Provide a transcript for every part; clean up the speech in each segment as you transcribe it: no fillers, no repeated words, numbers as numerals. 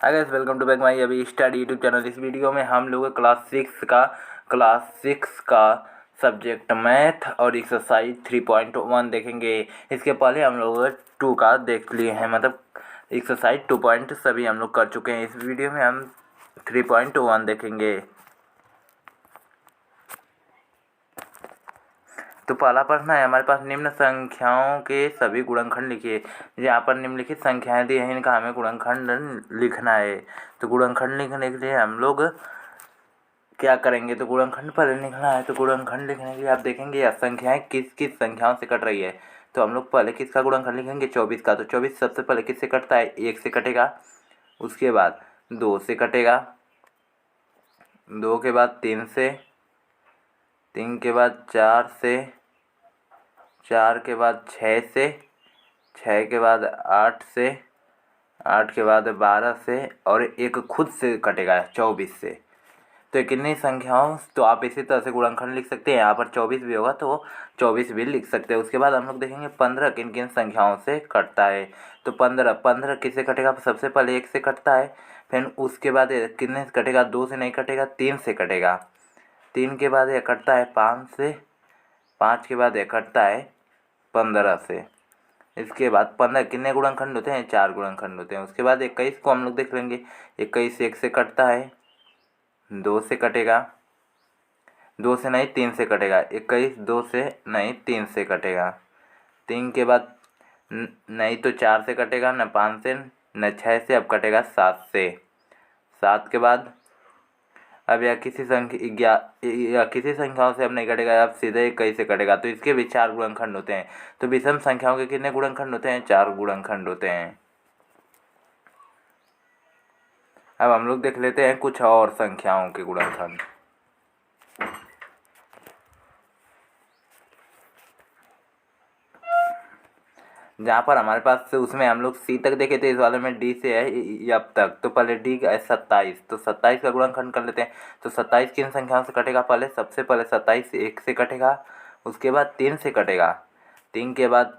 Hi guys, welcome to back my अभी study YouTube channel. इस video में हम लोग क्लास सिक्स का सब्जेक्ट मैथ और एक्सरसाइज 3.1 देखेंगे। इसके पहले हम लोग 2 का देख लिए हैं, मतलब एक्सरसाइज 2 पॉइंट सभी हम लोग कर चुके हैं। इस वीडियो में हम 3.1 देखेंगे। तो पहला प्रश्न है हमारे पास, निम्न संख्याओं के सभी गुणनखंड लिखिए। यहाँ पर निम्नलिखित संख्याएं दी हैं, इनका हमें गुणनखंड लिखना है। तो गुणनखंड लिखने के लिए हम लोग क्या करेंगे, तो गुणनखंड पहले लिखना है। तो गुणनखंड लिखने के लिए आप देखेंगे यह संख्याएं किस किस संख्याओं से कट रही है। तो हम लोग पहले किसका गुणनखंड लिखेंगे, 24 का। तो 24 सबसे पहले किससे कटता है, 1 से कटेगा। उसके बाद 2 से कटेगा, 2 के बाद 3 से, 3 के बाद 4 से, 4 के बाद 6 से, 6 के बाद 8 से, 8 के बाद 12 से, और एक खुद से कटेगा 24 से। तो कितनी संख्याओं, तो आप इसी तरह से गुणनखंड लिख सकते हैं। यहाँ पर 24 भी होगा तो 24 भी लिख सकते हैं। उसके बाद हम लोग देखेंगे 15 किन किन संख्याओं से कटता है। तो 15 किससे कटेगा, सबसे पहले 1 से कटता है। फिर उसके बाद कितने से कटेगा, 2 से नहीं कटेगा, 3 से कटेगा। 3 के बाद यह कटता है 5 से, 5 के बाद यह कटता है 15 से। इसके बाद 15 कितने गुणनखंड होते हैं, 4 गुणनखंड होते हैं। उसके बाद 21 को हम लोग देख लेंगे। 21 1 से कटता है, 2 से कटेगा, 2 से नहीं 3 से कटेगा। 21 2 से नहीं 3 से कटेगा। 3 के बाद नहीं तो 4 से कटेगा, न 5 से, न 6 से, अब कटेगा 7 से। 7 के बाद अब यह किसी संख्याओं से अब नहीं कटेगा, अब सीधे 21 से कटेगा। तो इसके भी 4 गुणनखंड होते हैं। तो विषम संख्याओं के कितने गुणनखंड होते हैं, 4 गुणनखंड होते हैं। अब हम लोग देख लेते हैं कुछ और संख्याओं के गुणनखंड। जहाँ पर हमारे पास से उसमें हम लोग सी तक देखे थे, इस वाले में डी से है अब तक। तो पहले डी का है 27, तो 27 का गुणनखंड कर लेते हैं। तो 27 किन संख्याओं से कटेगा, पहले सबसे पहले 27 1 से कटेगा। उसके बाद 3 से कटेगा। 3 के बाद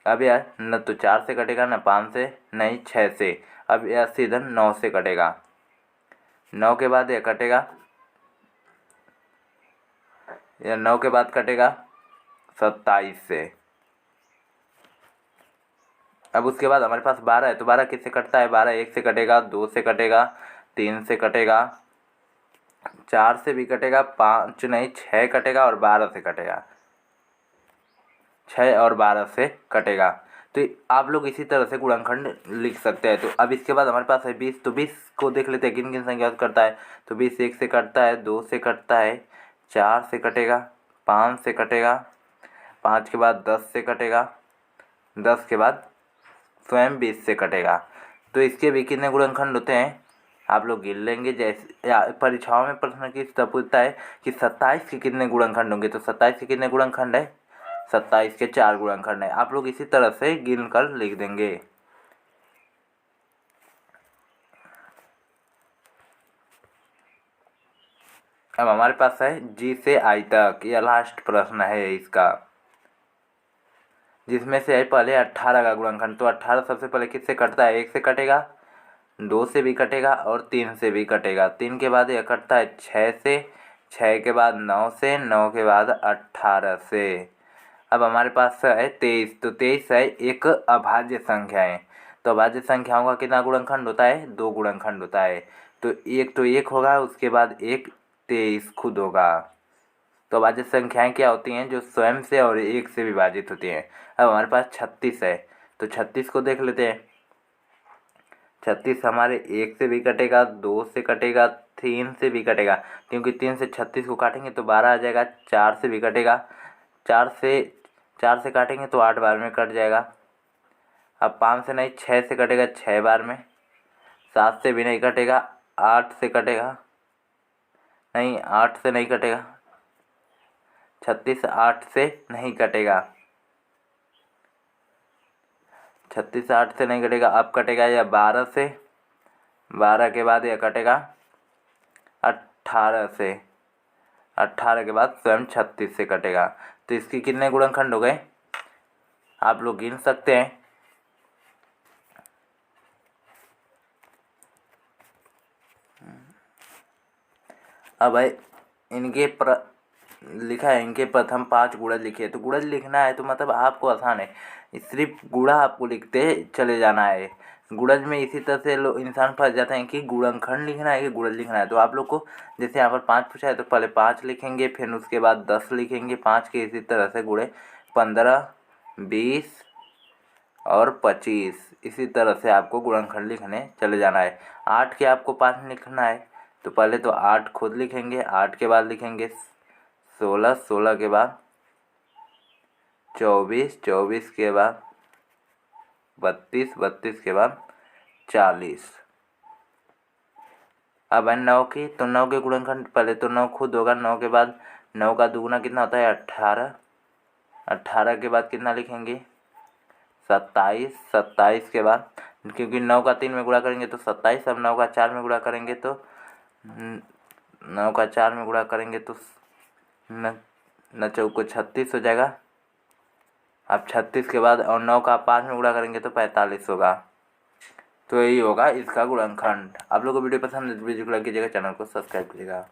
अब यह न तो 4 से कटेगा, न 5 से, नहीं 6 से। अब यह सीधा 9 से कटेगा। 9 के बाद यह कटेगा, यह 9 के बाद कटेगा 27 से। अब उसके बाद हमारे पास 12 है। तो 12 किससे कटता है, 12 1 से कटेगा, 2 से कटेगा, 3 से कटेगा, 4 से भी कटेगा, 5 नहीं 6 कटेगा, और 12 से कटेगा। 6 और 12 से कटेगा। तो आप लोग इसी तरह से गुणनखंड लिख सकते हैं। तो अब इसके बाद हमारे पास है 20। तो 20 को देख लेते हैं किन किन संख्या से कटता है। तो 20 1 से कटता है, 2 से कटता है, 4 से कटेगा, 5 से कटेगा, 5 के बाद 10 से कटेगा, 10 के बाद स्वयं 20 से कटेगा। तो इसके भी कितने गुणनखंड होते हैं, आप लोग गिन लेंगे। जैसे परीक्षाओं में प्रश्न की पूछता है कि 27 के कितने गुणनखंड होंगे। तो 27 के कितने गुणनखंड है, 27 के 4 गुणनखंड है। आप लोग इसी तरह से गिन कर लिख देंगे। अब हमारे पास है जी से आई तक, यह लास्ट प्रश्न है इसका, जिसमें से है पहले 18 का गुणनखंड। तो 18 सबसे पहले किससे कटता है, 1 से कटेगा, 2 से भी कटेगा, और 3 से भी कटेगा। 3 के बाद यह कटता है 6 से, 6 के बाद 9 से, 9 के बाद 18 से। अब हमारे पास है 23। तो 23 है एक अभाज्य संख्या है। तो अभाज्य संख्याओं का कितना गुणनखंड होता है, 2 गुणनखंड होता है। तो एक होगा, उसके बाद एक 23 खुद होगा। तो अभाज्य संख्याएं क्या होती हैं, जो स्वयं से और 1 से विभाजित होती हैं। अब हमारे पास 36 है। तो 36 को देख लेते हैं। 36 हमारे 1 से भी कटेगा, 2 से कटेगा, 3 से भी कटेगा, क्योंकि 3 से 36 को काटेंगे तो 12 आ जाएगा। 4 से भी कटेगा, 4 से काटेंगे तो 8 बार में कट जाएगा। अब 5 से नहीं 6 से कटेगा, 6 बार में। 7 से भी नहीं कटेगा, 8 से कटेगा, नहीं 8 से नहीं कटेगा। 36 8 से नहीं कटेगा, 36 8 से नहीं कटेगा। अब कटेगा या 12 से, 12 के बाद यह कटेगा 18 से, 18 के बाद स्वयं 36 से कटेगा। तो इसके कितने गुणनखंड हो गए, आप लोग गिन सकते हैं। अब भाई इनके लिखा है इनके प्रथम 5 गुणज लिखे। तो गुणज लिखना है तो मतलब आपको आसान है, सिर्फ गुणा आपको लिखते चले जाना है। गुणज में इसी तरह से लोग इंसान फंस जाते हैं कि गुणनखंड लिखना है कि गुणज लिखना है। तो आप लोग को जैसे यहाँ पर 5 पूछा है तो पहले 5 लिखेंगे, फिर उसके बाद 10 लिखेंगे 5 के, इसी तरह से गुणे 15, 20 और 25, इसी तरह से आपको गुणनखंड लिखने चले जाना है। 8 के आपको 5 लिखना है तो पहले तो 8 खुद लिखेंगे, 8 के बाद लिखेंगे 16, 16 के बाद 24, 24 के बाद 32, 32 के बाद 40। अब है 9 की, तो 9 के गुणनखंड पहले तो 9 खुद होगा, 9 के बाद 9 का दुगुना कितना होता है 18, 18 के बाद कितना लिखेंगे 27, 27 के बाद क्योंकि 9 का 3 में गुणा करेंगे तो 27, अब 9 का 4 में गुणा करेंगे तो 9 का 4 में गुणा करेंगे तो न चौको 36 हो जाएगा। अब 36 के बाद और 9 का 5 में गुणा करेंगे तो 45 होगा। तो यही होगा इसका गुणनखंड। आप लोग को वीडियो पसंद है तो वीडियो को लाइक कीजिएगा, चैनल को सब्सक्राइब कीजिएगा।